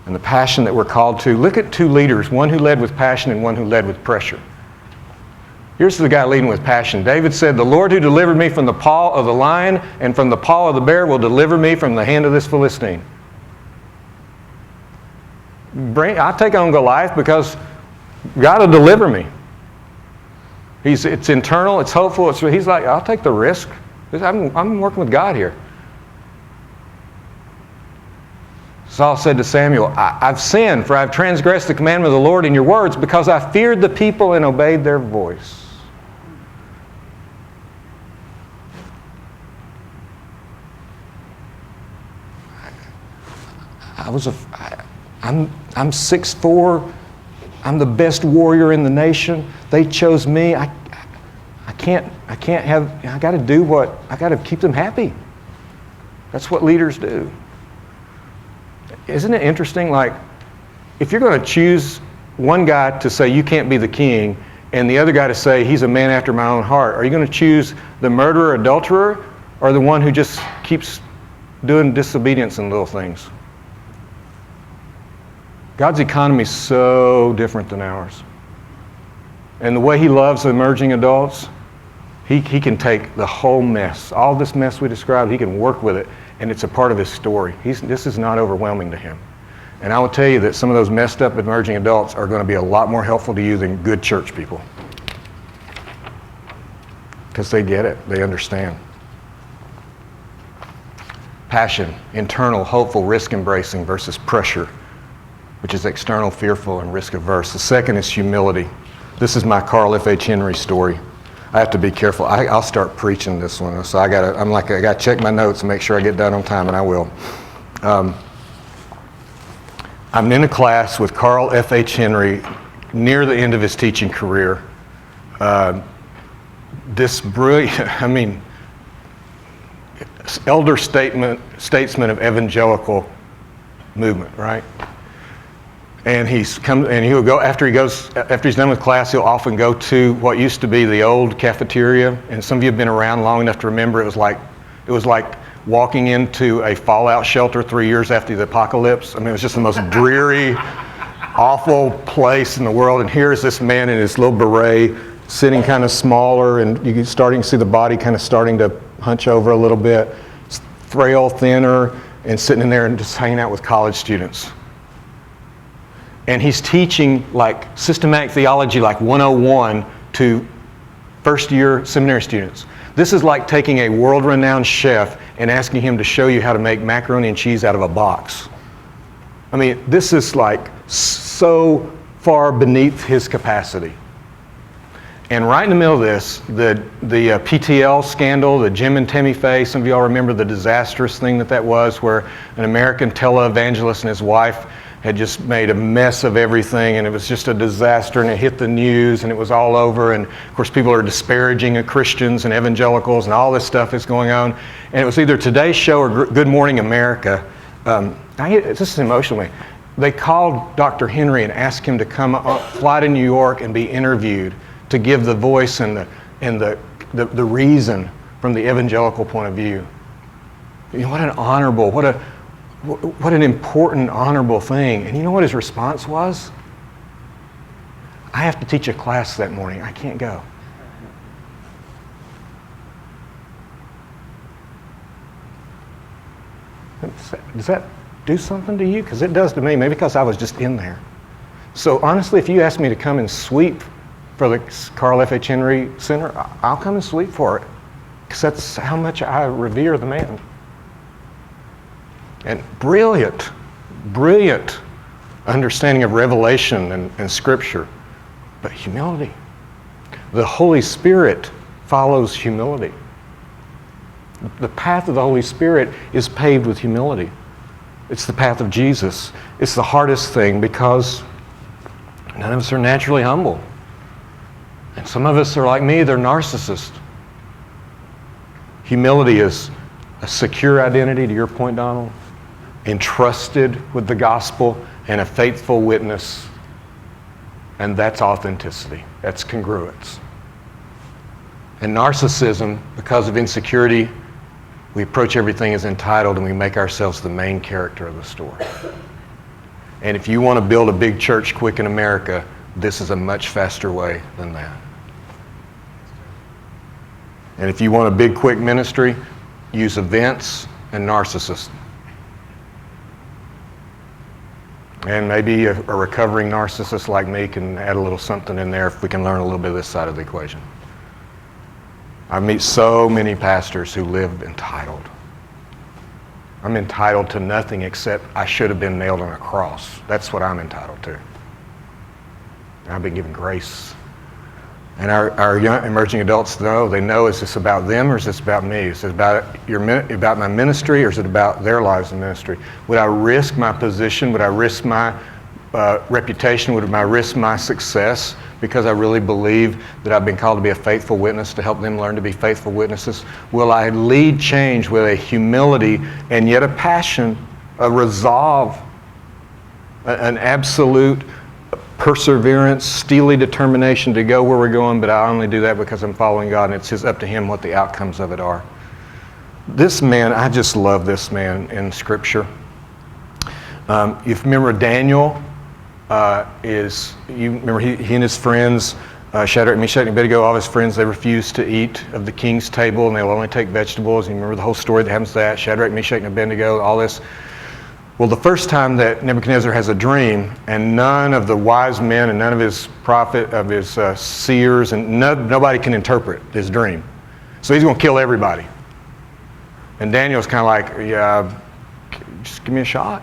S1: And the passion that we're called to, look at two leaders, one who led with passion and one who led with pressure. Here's the guy leading with passion. David said, "The Lord who delivered me from the paw of the lion and from the paw of the bear will deliver me from the hand of this Philistine." I take on Goliath because God will deliver me. It's internal, it's hopeful. He's like, I'll take the risk. I'm working with God here. Saul said to Samuel, I've sinned, for I've transgressed the commandment of the Lord in your words, because I feared the people and obeyed their voice. I'm 6'4". I'm the best warrior in the nation. They chose me. I got to keep them happy. That's what leaders do. Isn't it interesting? Like, if you're going to choose one guy to say you can't be the king and the other guy to say he's a man after my own heart, are you going to choose the murderer, adulterer, or the one who just keeps doing disobedience and little things? God's economy is so different than ours. And the way he loves emerging adults, he can take the whole mess, all this mess we described, he can work with it, and it's a part of his story. This is not overwhelming to him. And I will tell you that some of those messed up emerging adults are going to be a lot more helpful to you than good church people. Because they get it, they understand. Passion, internal, hopeful, risk-embracing versus pressure, which is external, fearful, and risk-averse. The second is humility. This is my Carl F. H. Henry story. I have to be careful. I'll start preaching this one, so I got to check my notes and make sure I get done on time, and I will. I'm in a class with Carl F. H. Henry near the end of his teaching career. This brilliant, elder statesman of evangelical movement, right? And he'll go after he's done with class, he'll often go to what used to be the old cafeteria. And some of you have been around long enough to remember it was like walking into a fallout shelter 3 years after the apocalypse. It was just the most dreary, awful place in the world. And here's this man in his little beret, sitting kind of smaller, and you're starting to see the body kind of starting to hunch over a little bit, frail, thinner, and sitting in there and just hanging out with college students. And he's teaching like systematic theology like 101 to first-year seminary students. This is like taking a world-renowned chef and asking him to show you how to make macaroni and cheese out of a box. This is like so far beneath his capacity. And right in the middle of this, the PTL scandal, the Jim and Tammy Faye, some of y'all remember the disastrous thing that was, where an American televangelist and his wife had just made a mess of everything, and it was just a disaster, and it hit the news, and it was all over, and of course people are disparaging of Christians and evangelicals, and all this stuff is going on. And it was either Today's Show or Good Morning America. This is emotional. They called Dr. Henry and asked him to fly to New York and be interviewed to give the voice and the reason from the evangelical point of view. What an honorable, what an important, honorable thing. And you know what his response was? I have to teach a class that morning. I can't go. Does do something to you? Because it does to me, maybe because I was just in there. So honestly, if you ask me to come and sweep for the Carl F. H. Henry Center, I'll come and sweep for it. Because that's how much I revere the man. And brilliant understanding of revelation and Scripture. But humility. The Holy Spirit follows humility. The path of the Holy Spirit is paved with humility. It's the path of Jesus. It's the hardest thing because none of us are naturally humble. And some of us are like me, they're narcissists. Humility is a secure identity, to your point, Donald, entrusted with the gospel, and a faithful witness. And that's authenticity. That's congruence. And narcissism, because of insecurity, we approach everything as entitled and we make ourselves the main character of the story. And if you want to build a big church quick in America, this is a much faster way than that. And if you want a big quick ministry, use events and narcissists. And maybe a recovering narcissist like me can add a little something in there if we can learn a little bit of this side of the equation. I meet so many pastors who live entitled. I'm entitled to nothing except I should have been nailed on a cross. That's what I'm entitled to. I've been given grace. And our young emerging adults know, they know, is this about them or is this about me? Is it about my ministry or is it about their lives in ministry? Would I risk my position? Would I risk my reputation? Would I risk my success because I really believe that I've been called to be a faithful witness to help them learn to be faithful witnesses? Will I lead change with a humility and yet a passion, a resolve, an absolute perseverance, steely determination to go where we're going, but I only do that because I'm following God and it's up to Him what the outcomes of it are. This man, I just love this man in Scripture. If you remember Daniel, you remember he and his friends, Shadrach, Meshach, and Abednego, all his friends, they refused to eat of the king's table and they'll only take vegetables. You remember the whole story that happens to that, Shadrach, Meshach, and Abednego, all this. Well, the first time that Nebuchadnezzar has a dream, and none of the wise men and none of his seers, and nobody can interpret his dream. So he's going to kill everybody. And Daniel's kind of like, yeah, just give me a shot,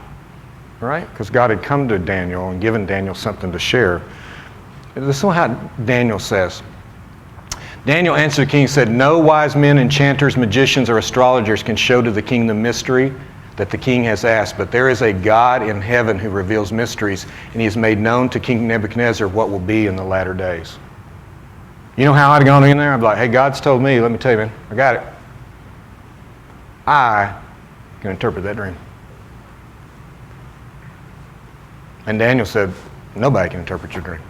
S1: right? Because God had come to Daniel and given Daniel something to share. This is how Daniel says. Daniel answered the king and said, no wise men, enchanters, magicians, or astrologers can show to the king the mystery that the king has asked, but there is a God in heaven who reveals mysteries, and He has made known to King Nebuchadnezzar what will be in the latter days. You know how I'd have gone in there? I'd be like, hey, God's told me, let me tell you, man, I got it. I can interpret that dream. And Daniel said, nobody can interpret your dream.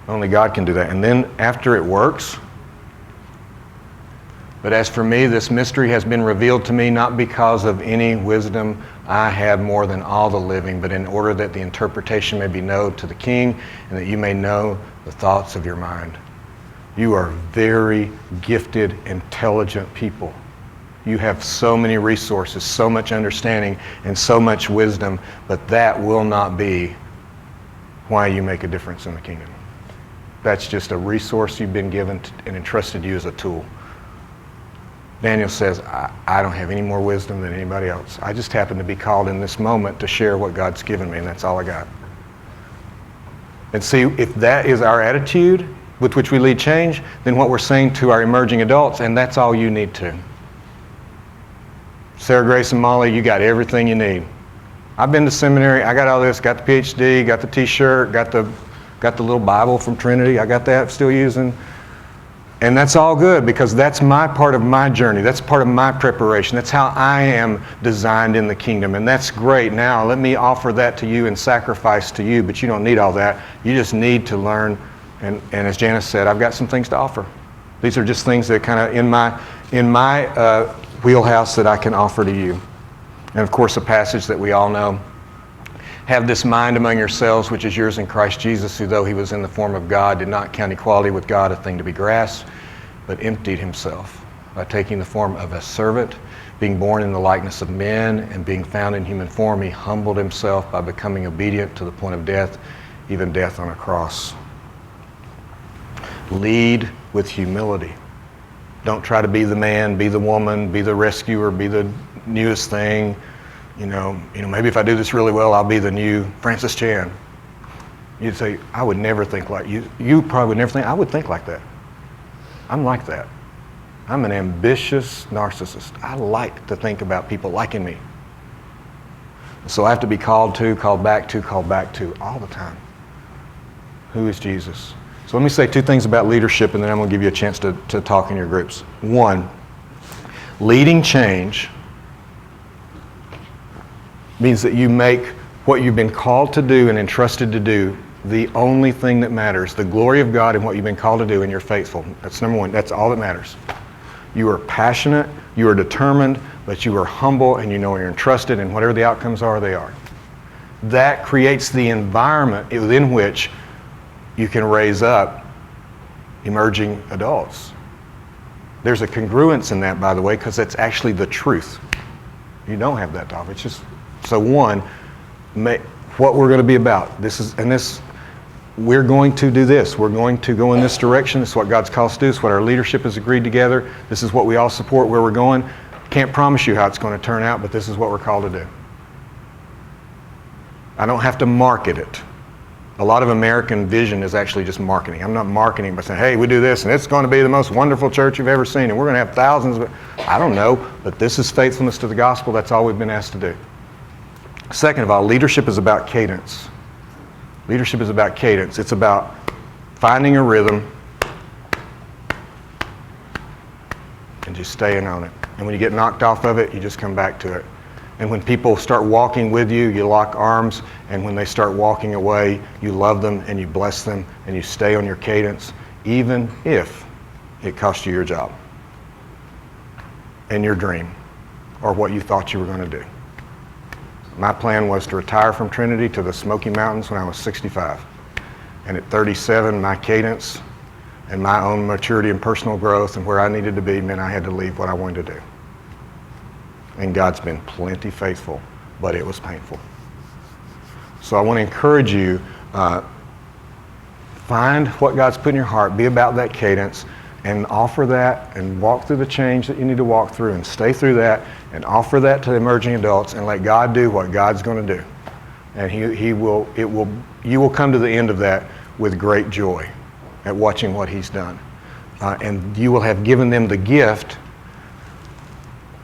S1: Only God can do that. And then after it works, but as for me, this mystery has been revealed to me not because of any wisdom I have more than all the living, but in order that the interpretation may be known to the king and that you may know the thoughts of your mind. You are very gifted, intelligent people. You have so many resources, so much understanding, and so much wisdom, but that will not be why you make a difference in the kingdom. That's just a resource you've been given and entrusted you as a tool. Daniel says, I don't have any more wisdom than anybody else. I just happen to be called in this moment to share what God's given me, and that's all I got. And see, if that is our attitude with which we lead change, then what we're saying to our emerging adults, and that's all you need to. Sarah, Grace, and Molly, you got everything you need. I've been to seminary, I got all this, got the PhD, got the t-shirt, got the little Bible from Trinity, I got that, still using. And that's all good because that's my part of my journey. That's part of my preparation. That's how I am designed in the kingdom. And that's great. Now let me offer that to you and sacrifice to you, but you don't need all that. You just need to learn. And as Jana said, I've got some things to offer. These are just things that kind of in my wheelhouse that I can offer to you. And of course, a passage that we all know. Have this mind among yourselves, which is yours in Christ Jesus, who though He was in the form of God, did not count equality with God a thing to be grasped, but emptied Himself by taking the form of a servant, being born in the likeness of men and being found in human form, he humbled himself by becoming obedient to the point of death, even death on a cross. Lead with humility. Don't try to be the man, be the woman, be the rescuer, be the newest thing. You know, maybe if I do this really well, I'll be the new Francis Chan. You'd say, I would never think like you. You probably would never think, I would think like that. I'm like that. I'm an ambitious narcissist. I like to think about people liking me. So I have to be called back to all the time. Who is Jesus? So let me say two things about leadership, and then I'm going to give you a chance to talk in your groups. One, leading change means that you make what you've been called to do and entrusted to do the only thing that matters. The glory of God and what you've been called to do, and you're faithful. That's number one. That's all that matters. You are passionate, you are determined, but you are humble, and you know you're entrusted, and whatever the outcomes are, they are. That creates the environment within which you can raise up emerging adults. There's a congruence in that, by the way, because that's actually the truth. You don't have that, Tom. It's just, so one, what we're going to be about. We're going to do this. We're going to go in this direction. This is what God's called us to do. This is what our leadership has agreed together. This is what we all support, where we're going. Can't promise you how it's going to turn out, but this is what we're called to do. I don't have to market it. A lot of American vision is actually just marketing. I'm not marketing by saying, hey, we do this, and it's going to be the most wonderful church you've ever seen, and we're going to have thousands of, I don't know, but this is faithfulness to the gospel. That's all we've been asked to do. Second of all, leadership is about cadence. Leadership is about cadence. It's about finding a rhythm and just staying on it. And when you get knocked off of it, you just come back to it. And when people start walking with you, you lock arms. And when they start walking away, you love them and you bless them and you stay on your cadence, even if it costs you your job and your dream or what you thought you were going to do. My plan was to retire from Trinity to the Smoky Mountains when I was 65. And at 37, my cadence and my own maturity and personal growth and where I needed to be meant I had to leave what I wanted to do. And God's been plenty faithful, but it was painful. So I want to encourage you, find what God's put in your heart, be about that cadence, and offer that and walk through the change that you need to walk through and stay through that and offer that to the emerging adults and let God do what God's going to do. And you will come to the end of that with great joy at watching what He's done. And you will have given them the gift.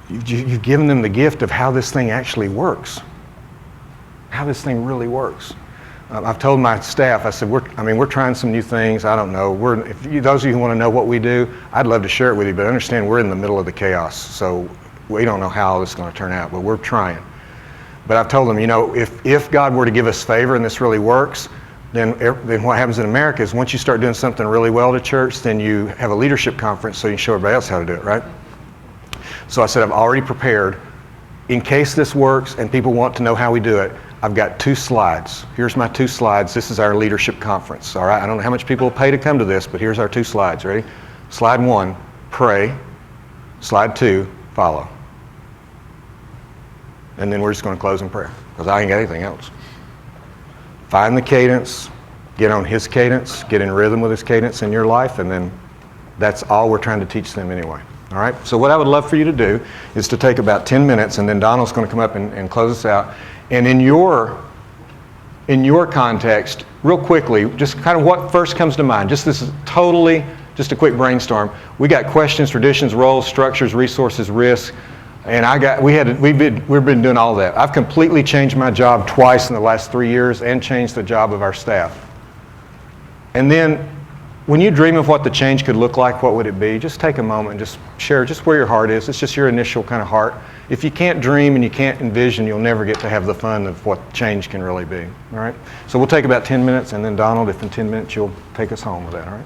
S1: You've given them the gift of how this thing actually works. How this thing really works. I've told my staff, I said, we're trying some new things. I don't know. Those of you who want to know what we do, I'd love to share it with you, but understand we're in the middle of the chaos. So we don't know how this is going to turn out, but we're trying. But I've told them, if God were to give us favor and this really works, then what happens in America is once you start doing something really well to church, then you have a leadership conference so you can show everybody else how to do it, right? So I said, I've already prepared. In case this works and people want to know how we do it, I've got 2 slides. Here's my 2 slides. This is our leadership conference, all right? I don't know how much people will pay to come to this, but here's our 2 slides. Ready? Slide 1, pray. Slide 2, follow. And then we're just going to close in prayer because I ain't got anything else. Find the cadence, get on His cadence, get in rhythm with His cadence in your life, and then that's all we're trying to teach them anyway. All right? So what I would love for you to do is to take about 10 minutes, and then Donald's going to come up and close us out. And in your context, real quickly, just kind of what first comes to mind. This is totally just a quick brainstorm. We got questions, traditions, roles, structures, resources, risk, and we've been doing all that. I've completely changed my job twice in the last 3 years and changed the job of our staff. And then when you dream of what the change could look like, what would it be? Just take a moment and just share just where your heart is. It's just your initial kind of heart. If you can't dream and you can't envision, you'll never get to have the fun of what change can really be. All right? So we'll take about 10 minutes, and then Donald, if in 10 minutes you'll take us home with that, all right?